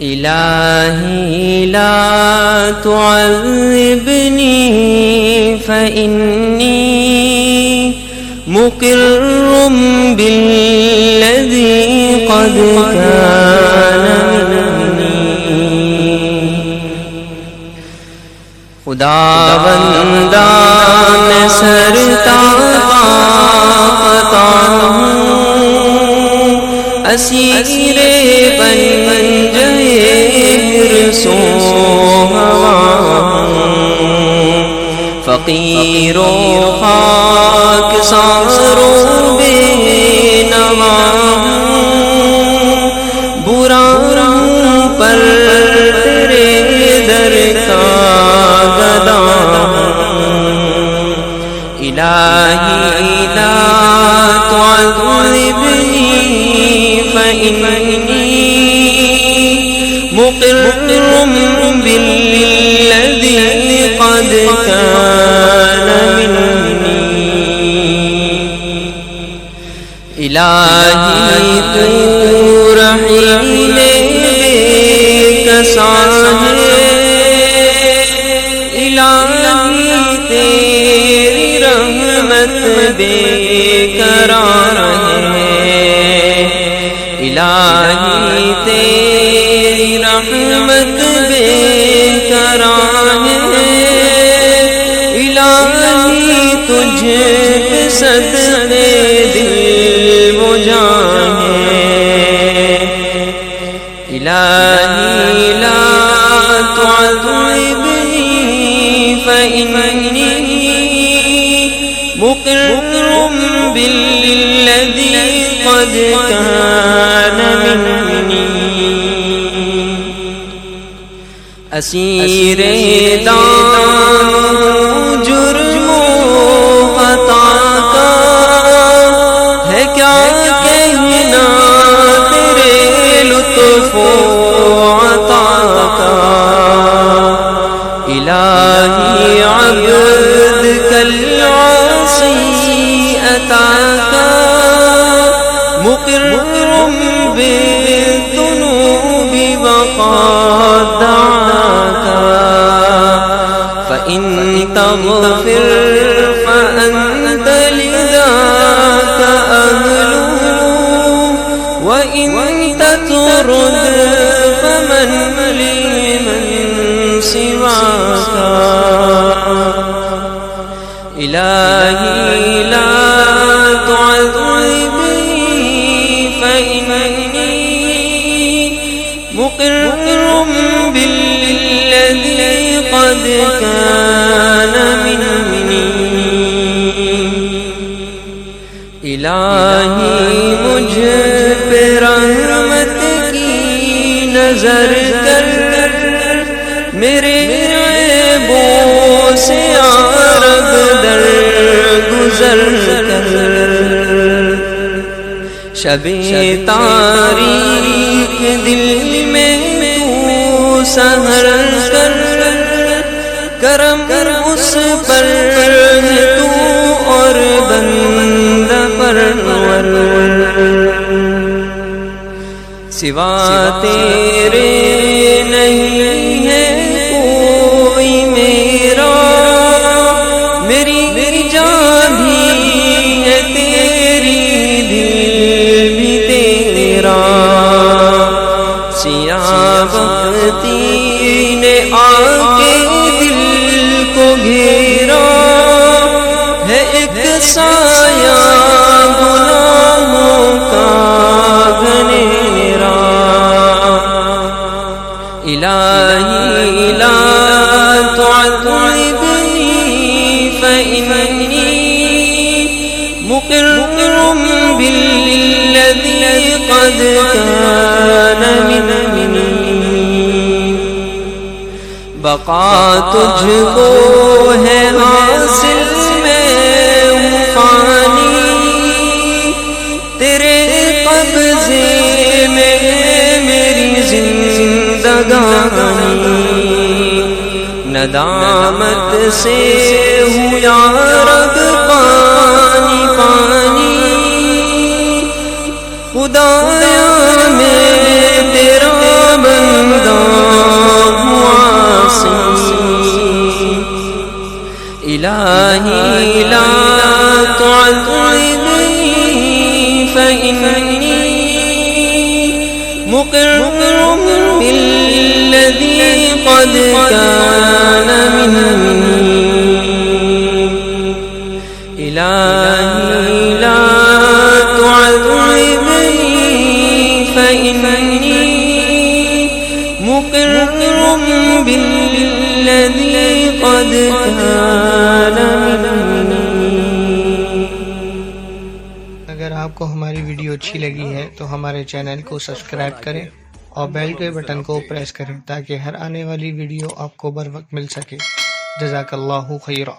إلهي لا تعذبني فإني مقر بالذي قد كان مني خداوندہ میں سرتاپتا ہوں اسیر پنجے پرسو ہوا فقیر و خاک سارو بے نوا برا پر تیرے در کا گدا الہی لا تعذبنی فإنی مقر بالذی قد كان منی الہی تو رحیم بے کسا ہے الہی تیری رحمت بے قرار ہے الہی تیری رحمت بے قرار ہے الہی تجھ پہ صدقے دل و جان ہے الہی لا تعذبنی فإنی مقر بالذی قد كان منی اسیر دان جرم و خطا کا ہے کیا کہنا تیرے لطف و عطا کا الہی عبد کالعاصی عطا کا مقر بالذنوب وقد دعاك فإن تغفر فأنت لذاك أهل وإن تطرد فمن لمن سواك إلهي لا تعذبني فإني مقر بالذي قد كان مني الہی مجھ پہ رحمت کی نظر کر میرے عیبوں سے عرب در گزر کر شب تاریک دل میں تو سحر کر کرم اس پر ہے تو اور بندہ پرور سوا تیرے نہیں ہے کوئی میرا میری جان بھی ہے تیری دل بھی تیرا سیاہ بختی نے آ کے دل کو گھیرا ہے ایک سایہ گناہوں کا گھنیرا الہی لا تعذبنی فإنی مقر بالذی قد كان منی بقا تجھ کو ہے حاصل میں ہوں فانی تیرے قبضے میں میری زندگانی ندامت سے ہوں یا رب پانی پانی خدایا میں تیرا بندہ مقر بالذي قد كان مني إلهي لا تعذبني فإني مقر بالذي قد كان مني. اگر آپ کو ہماری ویڈیو اچھی لگی ہے تو ہمارے چینل کو سبسکرائب کریں اور بیل کے بٹن کو پریس کریں تاکہ ہر آنے والی ویڈیو آپ کو بر وقت مل سکے. جزاک اللہ خیرا.